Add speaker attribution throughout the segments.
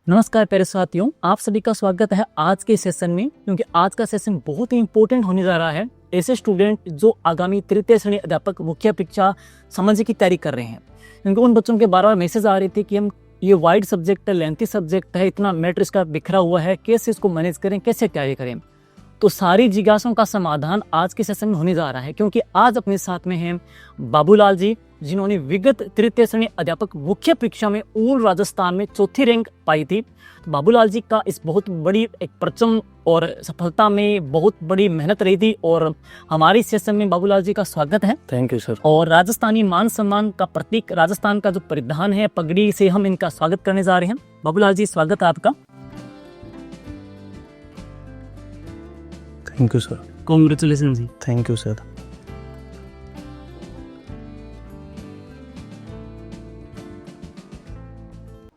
Speaker 1: नमस्कार प्यारे साथियों, आप सभी का स्वागत है आज के सेशन में। क्योंकि आज का सेशन बहुत ही इंपॉर्टेंट होने जा रहा है ऐसे स्टूडेंट जो आगामी तृतीय श्रेणी अध्यापक मुख्य परीक्षा समझ की तैयारी कर रहे हैं। क्योंकि उन बच्चों के बार बार मैसेज आ रहे थे कि हम ये वाइड सब्जेक्ट है, लेंथी सब्जेक्ट है, इतना मैटर इसका बिखरा हुआ है, कैसे इसको मैनेज करें, कैसे तैयारी करें। तो सारी जिज्ञासाओं का समाधान आज के सेशन में होने जा रहा है। क्योंकि आज अपने साथ में हैं बाबूलाल जी, जिन्होंने विगत तृतीय श्रेणी अध्यापक मुख्य परीक्षा में ऊल राजस्थान में चौथी रैंक पाई थी। तो बाबूलाल जी का इस बहुत बड़ी एक परचम और सफलता में बहुत बड़ी मेहनत रही थी और हमारे सेशन में बाबूलाल जी का स्वागत है।
Speaker 2: Thank you sir.
Speaker 1: और राजस्थानी मान सम्मान का प्रतीक राजस्थान का जो परिधान है पगड़ी से हम इनका स्वागत करने जा रहे हैं। बाबूलाल जी, स्वागत है आपका।
Speaker 2: Thank you sir.
Speaker 1: कॉन्ग्रेचुलेशन जी।
Speaker 2: Thank you sir.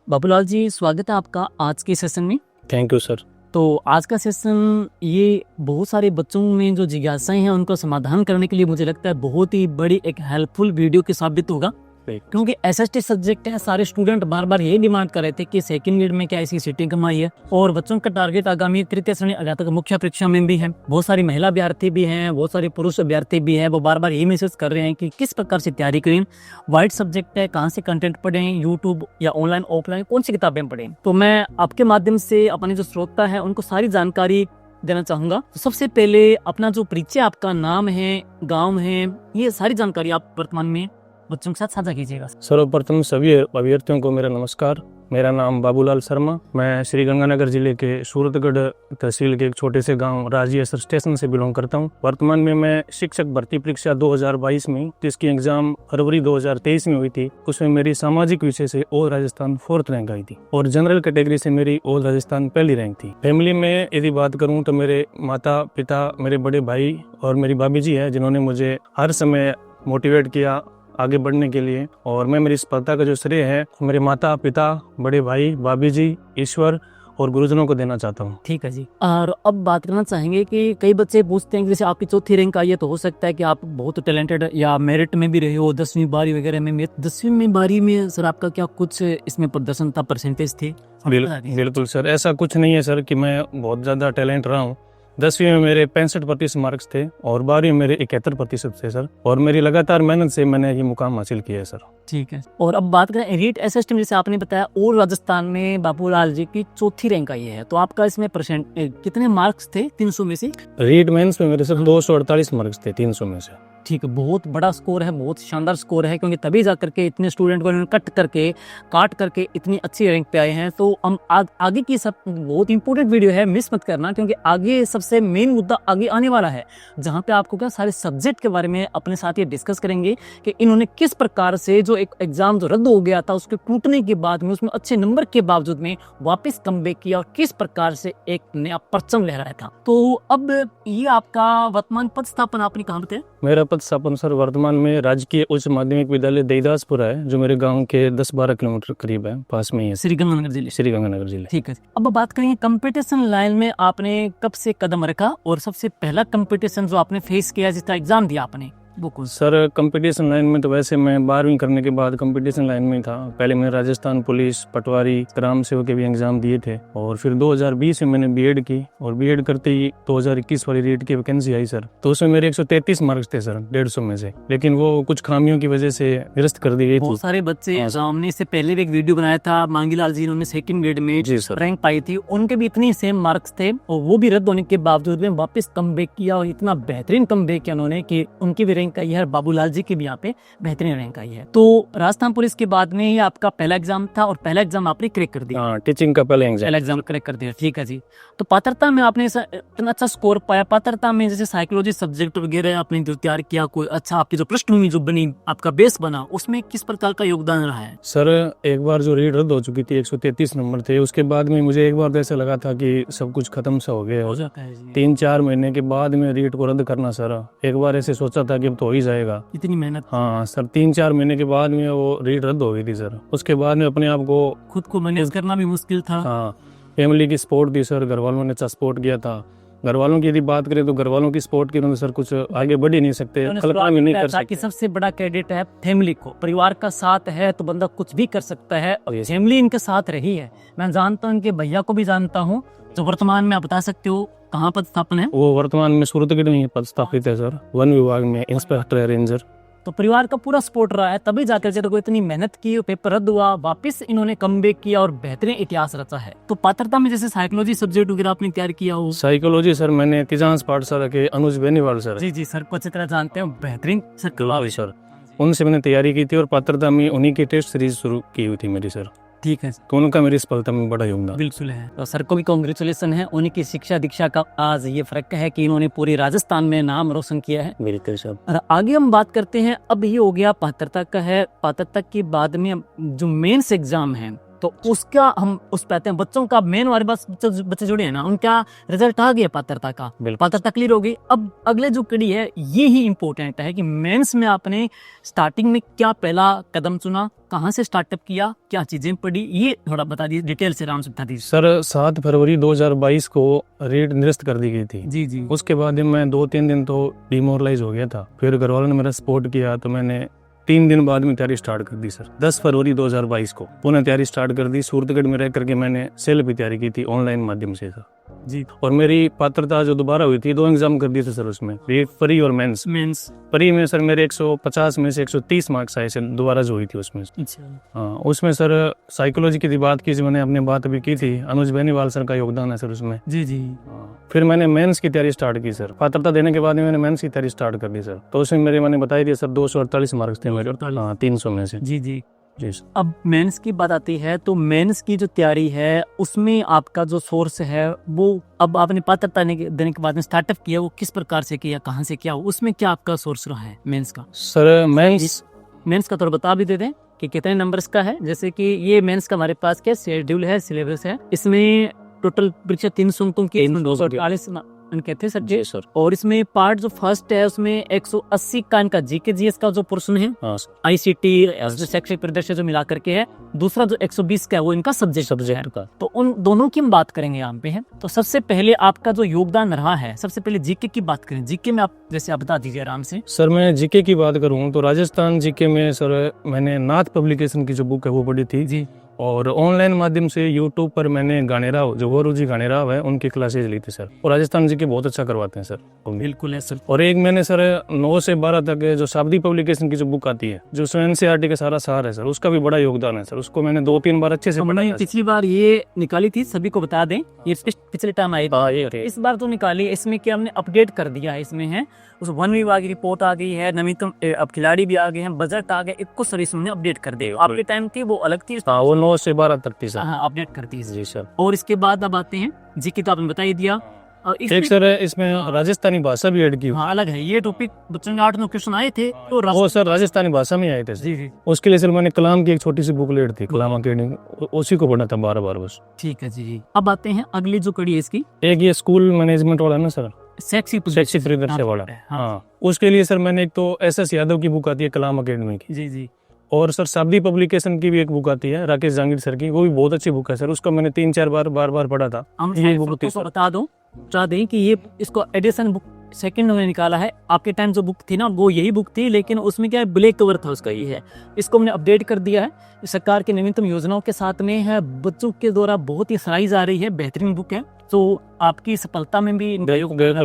Speaker 1: Babulal ji, स्वागत है आपका आज के सेशन में।
Speaker 2: Thank you sir.
Speaker 1: तो आज का सेशन ये बहुत सारे बच्चों में जो जिज्ञासाएं हैं उनको समाधान करने के लिए मुझे लगता है बहुत ही बड़ी एक हेल्पफुल वीडियो के साबित होगा। क्योंकि एसएसटी सब्जेक्ट है, सारे स्टूडेंट बार बार यही डिमांड कर रहे थे कि सेकंड ग्रेड में क्या ऐसी सीटें कमाई है। और बच्चों का टारगेट आगामी तृतीय श्रेणी अध्यापक मुख्य परीक्षा में भी है। बहुत सारी महिला अभ्यर्थी भी हैं, बहुत सारे पुरुष अभ्यर्थी भी हैं। वो बार बार यही मैसेज कर रहे हैं कि किस प्रकार से तैयारी करें, वाइड सब्जेक्ट है, कहाँ से कंटेंट पढ़ें, यूट्यूब या ऑनलाइन ऑफलाइन कौन सी किताबें पढ़ें। तो मैं आपके माध्यम से अपने जो श्रोता है उनको सारी जानकारी देना चाहूंगा। तो सबसे पहले अपना जो परिचय, आपका नाम है, गाँव है, ये सारी जानकारी आप वर्तमान में बच्चों के साथ साझा कीजिएगा।
Speaker 2: सर्वप्रथम सभी अभ्यर्थियों को मेरा नमस्कार। मेरा नाम बाबूलाल शर्मा, मैं श्री गंगानगर जिले के सूरतगढ़ तहसील के एक छोटे से गांव राजीसर स्टेशन से बिलोंग करता हूं। वर्तमान में मैं शिक्षक भर्ती परीक्षा 2022 में, जिसकी एग्जाम फरवरी 2023 में हुई थी, उसमें मेरी सामाजिक विषय से ऑल राजस्थान 4th रैंक आई थी और जनरल कैटेगरी से मेरी ऑल राजस्थान पहली रैंक थी। फैमिली में यदि बात करूँ तो मेरे माता पिता, मेरे बड़े भाई और मेरी भाभी जी है, जिन्होंने मुझे हर समय मोटिवेट किया आगे बढ़ने के लिए। और मैं मेरी सफलता का जो श्रेय है मेरे माता पिता, बड़े भाई, भाभी जी, ईश्वर और गुरुजनों को देना चाहता हूँ।
Speaker 1: ठीक है जी। और अब बात करना चाहेंगे कि कई बच्चे पूछते हैं कि जैसे आपकी चौथी रैंक आई है तो हो सकता है कि आप बहुत टैलेंटेड या मेरिट में भी रहे हो, 10वीं 12वीं वगैरह में। 10वीं 12वीं में सर आपका क्या कुछ इसमें प्रदर्शन था, परसेंटेज थे?
Speaker 2: बिल्कुल सर, ऐसा कुछ नहीं है सर कि मैं बहुत ज्यादा टैलेंट रहा हूँ। 10वीं में मेरे 65% मार्क्स थे और 12वीं में मेरे 71% थे सर। और मेरी लगातार मेहनत से मैंने ये मुकाम हासिल किया है सर।
Speaker 1: ठीक है। और अब बात करें रीट एसएसटी में, जैसे आपने बताया और राजस्थान में बाबूलाल जी की चौथी रैंक आई है, तो आपका इसमें परसेंट कितने मार्क्स थे 300 में से?
Speaker 2: रीट मेंस में मेरे सर 248 मार्क्स थे 300 में से।
Speaker 1: ठीक है, बहुत बड़ा स्कोर है, बहुत शानदार स्कोर है। क्योंकि तभी जा करके इतने स्टूडेंट को इन्होंने काट करके इतनी अच्छी रैंक पे आए हैं। तो हम आगे की सब बहुत इंपॉर्टेंट वीडियो है, मिस मत करना। क्योंकि आगे सबसे मेन मुद्दा आगे आने वाला है, जहाँ पे आपको क्या सारे सब्जेक्ट के बारे में अपने साथ ये डिस्कस करेंगे कि इन्होंने किस प्रकार से जो एक एग्जाम जो रद्द हो गया था उसके टूटने के बाद में उसमें अच्छे नंबर के बावजूद में वापस कमबैक किया और किस प्रकार से एक नया परचम लहराया था। तो अब ये आपका वर्तमान पद स्थापन आपने कहाँ बताया?
Speaker 2: मेरा पद स्थापन सर वर्तमान में राजकीय उच्च माध्यमिक विद्यालय देईदासपुरा है, जो मेरे गांव के 10-12 किलोमीटर करीब है, पास में ही है,
Speaker 1: श्री गंगानगर जिले। ठीक है। अब बात करेंगे कंपटीशन लाइन में आपने कब से कदम रखा और सबसे पहला कंपटीशन जो आपने फेस किया, जिसका एग्जाम दिया आपने, वो कौन?
Speaker 2: सर कंपटीशन लाइन में तो वैसे मैं 12वीं करने के बाद कंपटीशन लाइन में था। पहले मैंने राजस्थान पुलिस, पटवारी, ग्राम सेवक के भी एग्जाम दिए थे और फिर 2020 में मैंने बीएड की और बीएड करते ही 2021 वाली रीट की वैकेंसी आई सर। तो उसमें मेरे 133 मार्क्स थे सर 150 में से, लेकिन वो कुछ खामियों की वजह से निरस्त कर दी गई।
Speaker 1: बहुत सारे बच्चे, हमने इससे पहले भी एक वीडियो बनाया था, मांगीलाल जी, उन्होंने सेकंड ग्रेड में रैंक पाई थी, उनके भी इतनी सेम मार्क्स थे और वो भी रद्द होने के बावजूद में वापस कमबैक किया और इतना बेहतरीन कमबैक किया उन्होंने कि उनकी भी रैंक आई है। बाबूलाल जी की भी यहाँ पे बेहतरीन रैंक आई है। तो राजस्थान पुलिस के बाद में ही आपका पहला एग्जाम था और पहला एग्जाम आपने क्रैक कर दिया।
Speaker 2: टीचिंग का पहला
Speaker 1: एग्जाम क्रैक कर दिया। ठीक है जी। तो पात्रता में आपने इतना अच्छा स्कोर पाया, पात्रता में जैसे साइकोलॉजी सब्जेक्ट वगैरह आपने जो तैयार किया, कोई अच्छा आपकी जो पृष्ठभूमि जो बनी, आपका बेस बना, उसमें किस प्रकार का योगदान रहा है?
Speaker 2: सर एक बार जो रीट रद्द हो चुकी थी, 133 नंबर थे, उसके बाद में मुझे एक बार ऐसा लगा था कि सब कुछ खत्म सा हो गया,
Speaker 1: हो जाता है।
Speaker 2: 3-4 महीने के बाद में रीट को रद्द करना सर, एक बार ऐसे सोचा था कि अब तो हो ही जाएगा।
Speaker 1: इतनी मेहनत?
Speaker 2: हाँ सर, 3-4 महीने के बाद में वो रीट रद्द हो गई थी सर। उसके बाद में अपने आप को खुद
Speaker 1: को मैनेज करना भी मुश्किल था।
Speaker 2: हाँ, फैमिली की सपोर्ट दी सर, घर वालों ने अच्छा सपोर्ट किया था घर वालों की यदि बात करें तो घर वालों की सपोर्ट के बिना सर कुछ आगे बढ़ ही नहीं सकते, कल्पना भी नहीं कर सकते।
Speaker 1: कि सबसे बड़ा क्रेडिट है फैमिली को, परिवार का साथ है तो बंदा कुछ भी कर सकता है, और फैमिली इनके साथ रही है। मैं जानता हूँ इनके भैया को भी जानता हूँ, जो वर्तमान में आप बता सकते हो कहाँ पदस्थापन है?
Speaker 2: वो वर्तमान में सूरतगढ़ में पदस्थापित है सर, वन विभाग में इंस्पेक्टर रेंजर।
Speaker 1: तो परिवार का पूरा सपोर्ट रहा है, तभी जाकर जब को इतनी मेहनत की, पेपर रद्द हुआ, वापस इन्होंने कमबैक किया और बेहतरीन इतिहास रचा है। तो पात्रता में जैसे साइकोलॉजी सब्जेक्ट वगैरह आपने तैयार किया हो?
Speaker 2: साइकोलॉजी सर मैंने तिजांस पाठशाला के अनुज बेनीवाल सर,
Speaker 1: जी सर को अच्छी तरह जानते हैं, बेहतरीन
Speaker 2: सर, उनसे मैंने तैयारी की थी और पात्रता में उन्हीं की टेस्ट सीरीज शुरू की हुई थी मेरी सर।
Speaker 1: ठीक है,
Speaker 2: तो उनका मेरी सफलता में बड़ा योगदान
Speaker 1: बिल्कुल है। तो सर को भी कांग्रेचुलेसन है, उन्हीं की शिक्षा दीक्षा का आज ये फर्क है कि इन्होंने पूरी राजस्थान में नाम रोशन किया है।
Speaker 2: बिल्कुल सर।
Speaker 1: और आगे हम बात करते हैं, अब ये हो गया पात्रता का है, पात्रता के बाद में जो मेंस एग्जाम है तो उसका हम उस पाते हैं बच्चों का मेन हमारे पास बच्चे जुड़े हैं ना, उनका रिजल्ट आ गया पात्रता का, पात्रता क्लियर हो गई। अब अगले जो कड़ी है ये ही इम्पोर्टेंट है कि मेंस में आपने स्टार्टिंग में क्या पहला कदम चुना, कहाँ से स्टार्टअप किया, क्या चीजें पढ़ी, ये थोड़ा बता दीजिए, डिटेल से आराम से बता दीजिए।
Speaker 2: सर 7 फरवरी 2022 को रेट निरस्त कर दी गई थी।
Speaker 1: जी।
Speaker 2: उसके बाद मैं 2-3 दिन तो डिमोरलाइज हो गया था, फिर घर वालों ने मेरा सपोर्ट किया तो मैंने 3 दिन बाद में तैयारी स्टार्ट कर दी सर। 10 फरवरी 2022 को पुनः तैयारी स्टार्ट कर दी। सूरतगढ़ में रह करके मैंने सेल्फ की तैयारी की थी ऑनलाइन माध्यम से सर
Speaker 1: जी।
Speaker 2: और मेरी पात्रता जो दोबारा हुई थी, 2 एग्जाम कर दिए थे सर उसमें, प्री और मेंस। प्री में सर मेरे 150 में से 130 मार्क्स आए सर, दोबारा जो हुई थी उसमें। हाँ, उसमें सर साइकोलॉजी की बात की, मैंने अपनी बात अभी की थी, अनुज बेनीवाल सर का योगदान है सर उसमें।
Speaker 1: जी।
Speaker 2: फिर मैंने मेंस की तैयारी स्टार्ट की सर। पात्रता देने के बाद मैंने मेंस की तैयारी स्टार्ट कर दी सर। तो उसमें मेरे मैंने बताई थी सर 248 मार्क्स थे मेरे, 300 में से।
Speaker 1: जी। अब मेंस की बात आती है तो मेंस की जो तैयारी है उसमें आपका जो सोर्स है वो, अब आपने पात्रता देने के बाद में स्टार्टअप किया, वो किस प्रकार से किया, कहाँ से किया, उसमें क्या आपका सोर्स रहा है मेंस का?
Speaker 2: सर मेंस
Speaker 1: का थोड़ा बता भी दे दें कि कितने नंबर्स का है। जैसे कि ये मेंस का हमारे पास क्या शेड्यूल है, सिलेबस है, इसमें टोटल परीक्षा 300 अंकों की, 248 अंक थे सर। और इसमें पार्ट जो फर्स्ट है उसमें 180 का इनका जीके जीएस का जो पोर्शन है, आईसीटी शैक्षिक परिदृश्य जो मिला करके है। दूसरा जो 120 का है वो इनका सब्जेक्ट का। तो उन दोनों की हम बात करेंगे यहाँ पे है। तो सबसे पहले आपका जो योगदान रहा है, सबसे पहले जीके की बात करें। जीके में आप जैसे आप बता दीजिए आराम से।
Speaker 2: सर मैं जीके की बात करूँ तो राजस्थान जीके में सर मैंने नाथ पब्लिकेशन की जो बुक है वो पढ़ी थी जी, और ऑनलाइन माध्यम से यूट्यूब पर मैंने गानेराव, जो गौरव जी गानेराव है, उनकी क्लासेज ली थी सर। और राजस्थान जी के बहुत अच्छा करवाते हैं सर।
Speaker 1: बिल्कुल है सर।
Speaker 2: और एक मैंने सर 9 से 12 तक जो शाब्दी पब्लिकेशन की जो बुक आती है, जो एनसीईआरटी का सारा सार है सर, उसका भी बड़ा योगदान है सर। उसको मैंने 2-3 बार अच्छे से पढ़ा।
Speaker 1: पिछली बार ये निकाली थी, सभी को बता दें, ये पिछले टाइम आई थी, इस बार तो निकाली। इसमें क्या हमने अपडेट कर दिया है, इसमें है उस वन विभाग की रिपोर्ट आ गई है, नवीनतम अब खिलाड़ी भी आ गए हैं, बजट आ गए, एक सर इसमें अपडेट कर दे। आपके टाइम थी वो अलग थी,
Speaker 2: वो 9 से 12 तक थी सर।
Speaker 1: हाँ, अपडेट करती है जी सर। और इसके बाद अब आते हैं जीके, तो आपने बता ही दिया।
Speaker 2: एक सर इसमें राजस्थानी भाषा भी ऐड की।
Speaker 1: हाँ, अलग है ये टॉपिक। बच्चों के 8-9 क्वेश्चन आए थे तो
Speaker 2: वो सर राजस्थानी भाषा में आए थे जी। उसके लिए सर मैंने कलाम की एक छोटी सी बुकलेट थी, कलाम अकेडमी, उसी को पढ़ना था 12 बार बस।
Speaker 1: ठीक है जी। अब आते हैं अगली जो कड़ी है इसकी,
Speaker 2: एक ये स्कूल मैनेजमेंट वाला ना सर, शैक्षिक परिदृश्य वाला। हाँ, उसके लिए सर मैंने एक तो एसएस यादव की बुक आती है कलाम अकेडमी की जी। और सर शाब्दी पब्लिकेशन की भी एक बुक आती है राकेश जहांगीर सर की, वो भी बहुत अच्छी बुक है सर। उसका मैंने 3-4 बार पढ़ा था।
Speaker 1: ये बुक बता दें कि ये इसको एडिशन बुक सेकंड में निकाला है। आपके टाइम जो बुक थी ना वो यही बुक थी, लेकिन उसमें क्या है, ब्लैक कवर था उसका, ये है। इसको हमने अपडेट कर दिया है सरकार की नवीनतम योजनाओं के साथ में है। बच्चों के द्वारा बहुत ही सराही जा रही है, बेहतरीन बुक है। तो आपकी सफलता में भी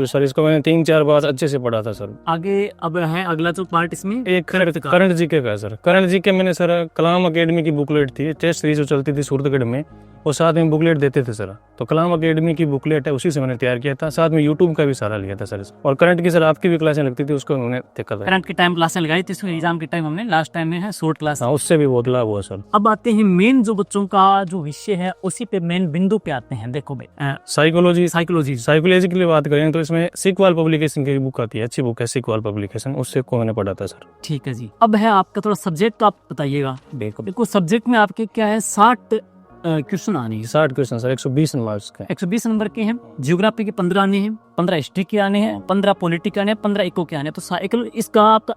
Speaker 2: सर इसको मैंने 3-4 बार अच्छे से पढ़ा था सर।
Speaker 1: आगे अब है अगला जो पार्ट, इसमें
Speaker 2: एक करंट जीके का है सर। करंट जीके मैंने सर कलाम अकेडमी की बुकलेट थी, टेस्ट सीरीज जो चलती थी सूरतगढ़ में, वो साथ में बुकलेट देते थे सर। तो कलाम अकेडमी की बुकलेट है, उसी से मैंने तैयार किया था। साथ में यूट्यूब का भी सहारा लिया था सर। और करंट की सर आपकी भी क्लासें लगती थी, उसको मैंने देखा था।
Speaker 1: करंट के टाइम क्लासें लगाई थी, एग्जाम के टाइम हमने लास्ट टाइम में है शॉर्ट क्लास,
Speaker 2: उससे भी बहुत लाभ हुआ सर।
Speaker 1: अब आते हैं मेन जो बच्चों का जो विषय है उसी पे मेन बिंदु पे आते हैं। देखो भाई,
Speaker 2: साइकोलॉजी के लिए बात करें तो इसमें सीक्वाल पब्लिकेशन की बुक आती है, अच्छी बुक है सीक्वाल पब्लिकेशन, उससे को मैंने पढ़ा था सर।
Speaker 1: ठीक है जी। अब है आपका थोड़ा सब्जेक्ट, तो आप बताइएगा। देखो सब्जेक्ट में आपके क्या है, 60 क्वेश्चन आने हैं।
Speaker 2: 60 क्वेश्चन सर, 120 मार्क्स के।
Speaker 1: 120 नंबर के हैं। ज्योग्राफी के 15 आने हैं, 15 हिस्ट्री के आने हैं, 15 पॉलिटी के आने हैं, 15 इको के आने हैं। तो इसका आपका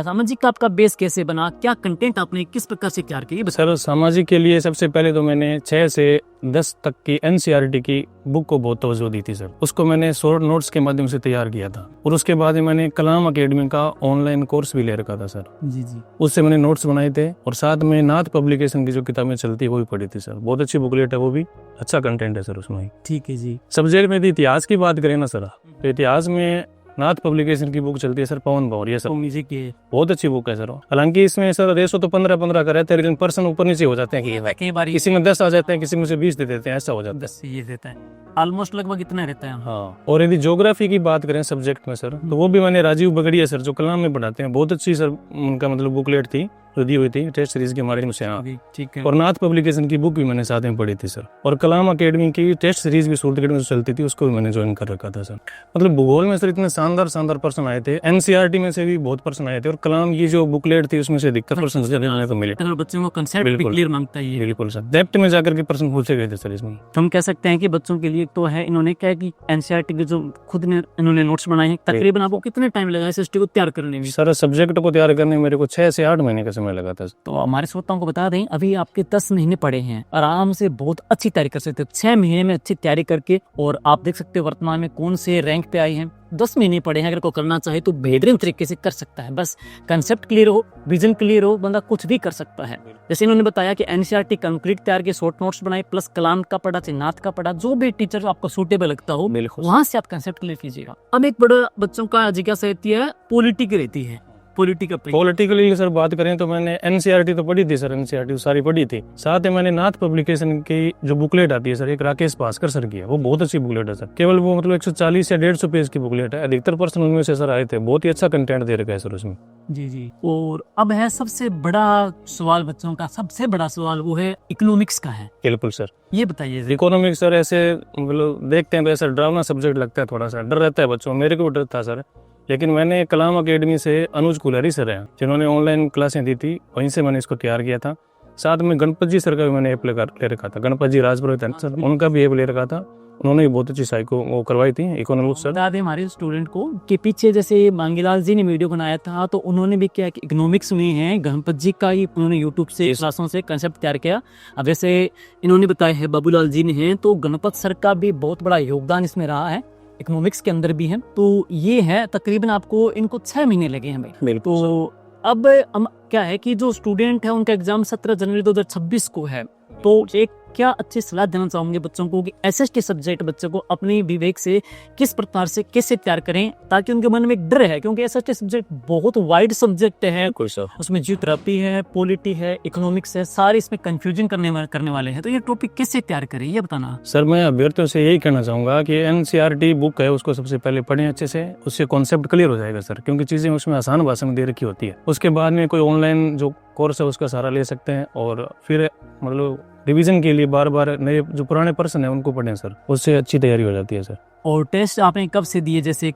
Speaker 1: सामाजिक का आपका बेस कैसे बना, क्या कंटेंट आपने किस प्रकार से तैयार किया?
Speaker 2: सर सामाजिक के लिए सबसे पहले तो मैंने 6 से 10 तक की NCERT की बुक को बहुत तवज्जो दी थी सर। उसको मैंने शॉर्ट नोट्स के माध्यम से तैयार किया था, और उसके बाद मैंने कलाम अकेडमी का ऑनलाइन कोर्स भी ले रखा था सर।
Speaker 1: जी जी।
Speaker 2: उससे मैंने नोट्स बनाए थे, और साथ में नाथ पब्लिकेशन की जो किताबें चलती है वो भी पढ़ी थी सर। बहुत अच्छी बुकलेट है, वो भी अच्छा कंटेंट है सर उसमें।
Speaker 1: ठीक है जी।
Speaker 2: सब्जेक्ट में इतिहास की बात करें ना सर, तो इतिहास में नाथ पब्लिकेशन की बुक चलती है सर, पवन भौरिया सर।
Speaker 1: म्यूजिक की
Speaker 2: बहुत अच्छी बुक है सर। हालांकि इसमें सर रेशो तो 15-15 का रहता है, लेकिन पर्सन ऊपर नीचे हो जाते हैं।
Speaker 1: कई बार
Speaker 2: किसी में 10 आ जाते हैं, किसी में से 20 दे देते हैं, ऐसा हो जाता है।
Speaker 1: 10 ये देता है, ऑलमोस्ट लगभग इतना रहता है।
Speaker 2: हाँ, और यदि ज्योग्राफी की बात करें सब्जेक्ट में सर, तो वो भी मैंने राजीव बगड़िया सर जो कलाम में पढ़ाते हैं, बहुत अच्छी सर उनका मतलब बुकलेट थी जो दी हुई थी टेस्ट सीरीज के माध्यम से। हाँ
Speaker 1: ठीक है।
Speaker 2: और नाथ पब्लिकेशन की बुक भी मैंने साथ में पढ़ी थी सर। और कलाम अकेडमी की टेस्ट सीरीज भी सूरतगढ़ में चलती थी, उसको भी मैंने ज्वाइन कर रखा था सर। मतलब भूगोल में सर इतने शानदार पर्सन आए थे, NCERT में से भी बहुत पर्सन आए थे, और कलाम की जो बुकलेट थी उसमें से दिक्कत पर्सन आने को मिले।
Speaker 1: अगर बच्चों को कंसेप्ट भी क्लियर मांगता है,
Speaker 2: बिल्कुल सर, डेप्थ में जाकर के पर्सन पूछे गए थे सर इसमें।
Speaker 1: हम कह सकते हैं कि बच्चों के लिए तो है, इन्होंने क्या कि NCERT के जो खुद ने इन्होंने नोट्स बनाए हैं। तकरीबन आपको कितने टाइम लगा इस हिस्ट्री को तैयार करने में?
Speaker 2: सर सब्जेक्ट को तैयार करने में मेरे को 6 से 8 महीने का समय लगा था।
Speaker 1: तो हमारे श्रोताओं को बता दें, अभी आपके 10 महीने पड़े हैं, आराम से बहुत अच्छी तैयारी कर सकते हो 6 महीने में अच्छी तैयारी करके। और आप देख सकते हो वर्तमान में कौन से रैंक पे आए हैं। 10 महीने पड़े हैं, अगर कोई करना चाहे तो बेहतरीन तरीके से कर सकता है। बस कंसेप्ट क्लियर हो, विजन क्लियर हो, बंदा कुछ भी कर सकता है। जैसे इन्होंने बताया कि NCERT कंप्लीट तैयार के शॉर्ट नोट्स बनाए, प्लस कलाम का पढ़ा, नाथ का पढ़ा, जो भी टीचर आपको सूटेबल लगता हो वहां से आप कंसेप्ट क्लियर कीजिएगा। अब एक बड़ा बच्चों का जिज्ञासा रहती है, पॉलिटिकल रहती है।
Speaker 2: पॉलिटिकली सर बात करें तो मैंने NCERT तो पढ़ी थी सर, NCERT सारी पढ़ी थी। साथ में मैंने नाथ पब्लिकेशन की जो बुकलेट आती है सर, एक राकेश भास्कर सर की है, वो बहुत अच्छी बुकलेट है सर। केवल वो मतलब 140 या 150 पेज की बुकलेट है। अधिकतर पर्सन उनमें से सर आए थे, बहुत ही अच्छा कंटेंट दे रखा है सर उसमें।
Speaker 1: जी जी। और अब है सबसे बड़ा सवाल बच्चों का, सबसे बड़ा सवाल वो है इकोनॉमिक्स का है।
Speaker 2: बिल्कुल सर,
Speaker 1: ये बताइए।
Speaker 2: इकोनॉमिक्स सर ऐसे मतलब देखते हैं तो ऐसा डरावना सब्जेक्ट लगता है, थोड़ा सा डर रहता है बच्चों, मेरे को डर था सर। लेकिन मैंने कलाम अकेडमी से अनुज कुलहरी सर हैं जिन्होंने ऑनलाइन क्लासें दी थी, वहीं से मैंने इसको तैयार किया था। साथ में गणपत जी सर का भी मैंने ऐप ले रखा था, गणपत जी राजपुरोहित हैं सर, उनका भी ऐप ले रखा था। उन्होंने भी बहुत अच्छी साइको वो करवाई थी इकोनॉमिक्स सर।
Speaker 1: बता दें हमारे स्टूडेंट को कि पीछे जैसे मांगीलाल जी ने वीडियो बनाया था, तो उन्होंने भी क्या कि इकोनॉमिक्स में है गणपत जी का ही उन्होंने यूट्यूब से क्लासों से कंसेप्ट तैयार किया। अब जैसे इन्होंने बताया है बाबूलाल जी ने है, तो गणपत सर का भी बहुत बड़ा योगदान इसमें रहा है, इकोनॉमिक्स के अंदर भी है। तो ये है तकरीबन आपको इनको 6 महीने लगे हैं भाई। तो अब क्या है कि जो स्टूडेंट है उनका एग्जाम 17 जनवरी 2026 को है। तो एक क्या अच्छी सलाह देना चाहूंगे बच्चों को कि SST सब्जेक्ट बच्चों को अपनी विवेक से किस प्रकार से कैसे तैयार करें, ताकि उनके मन में एक डर है, क्योंकि SST सब्जेक्ट बहुत वाइड सब्जेक्ट है। उसमें जियोग्राफी है, पॉलिटी है, इकोनॉमिक्स है, सारे इसमें कंफ्यूजन करने वाले हैं। तो ये टॉपिक कैसे तैयार करें ये बताना।
Speaker 2: सर मैं अभ्यर्थियों से यही कहना चाहूंगा कि NCERT बुक है उसको सबसे पहले पढ़ें अच्छे से, उससे कॉन्सेप्ट क्लियर हो जाएगा सर, क्योंकि चीजें उसमें आसान भाषा में दे रखी होती है। उसके बाद में कोई ऑनलाइन जो कोर्स है उसका सहारा ले सकते हैं, और फिर मतलब रिवीजन के लिए बार बार नए जो पुराने पर्सन है उनको पढ़ें सर, उससे अच्छी तैयारी हो जाती है सर।
Speaker 1: और टेस्ट आपने कब से दिए? जैसे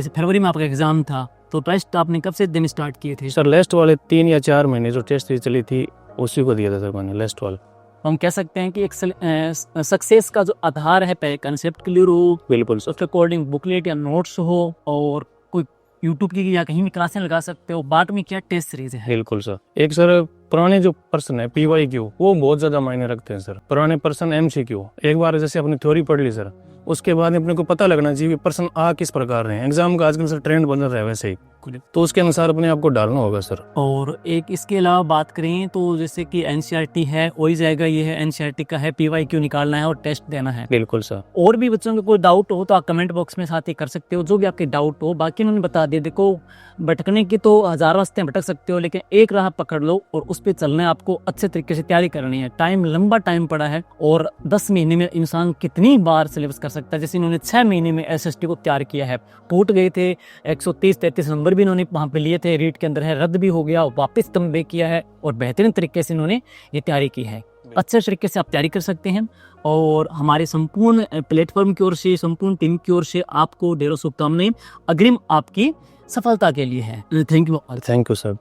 Speaker 1: फरवरी में आपका एग्जाम था, तो टेस्ट आपने कब से दिन स्टार्ट किए थे?
Speaker 2: सर लास्ट वाले 3 या 4 महीने जो टेस्ट चली थी उसी को दिया था सर मैंने, लास्ट वाला।
Speaker 1: हम कह सकते हैं कि एक सक्सेस का जो आधार है, पहले कंसेप्ट क्लियर हो,
Speaker 2: बिल्कुल
Speaker 1: उसके अकॉर्डिंग बुकलेट या नोट्स हो, और कोई यूट्यूब की या कहीं भी क्लासें लगा सकते हो। बाद में क्या टेस्ट सीरीज है।
Speaker 2: बिल्कुल सर। एक सर पुराने जो पर्सन है PYQ वो बहुत ज्यादा मायने रखते हैं सर। पुराने पर्सन MCQ, एक बार जैसे अपनी थ्योरी पढ़ ली सर, उसके बाद अपने को पता लगना चाहिए पर्सन आ किस प्रकार रहे हैं। एग्जाम का आजकल सर ट्रेंड बन रहा है वैसे ही, तो उसके अनुसार अपने आप को डालना होगा सर।
Speaker 1: और एक इसके अलावा बात करें तो जैसे कि NCERT है वही जाएगा, ये है NCERT का है, PYQ निकालना है और टेस्ट देना है।
Speaker 2: बिल्कुल सर।
Speaker 1: और भी बच्चों को कोई डाउट हो तो आप कमेंट बॉक्स में साथ ही कर सकते हो, जो भी आपके डाउट हो। बाकी उन्होंने बता दिया, देखो भटकने की तो 1000 रास्ते भटक सकते हो, लेकिन एक राह पकड़ लो और उस पर चलना है। आपको अच्छे तरीके से तैयारी करनी है। टाइम लंबा टाइम पड़ा है, और 10 महीने में इंसान कितनी बार सिलेबस कर सकता है। जैसे इन्होंने 6 महीने में SST को तैयार किया है, टूट गए थे 130-33 नंबर भी इन्होंने वहाँ पे लिए थे, रीट के अंदर है, रद्द भी हो गया, वापस कम बैक किया है, और बेहतरीन तरीके से इन्होंने ये तैयारी की है। अच्छे तरीके से आप तैयारी कर सकते हैं। और हमारे संपूर्ण प्लेटफॉर्म की ओर से, संपूर्ण टीम की ओर से आपको ढेरों शुभकामनाएं अग्रिम आपकी सफलता के लिए है। Thank you sir.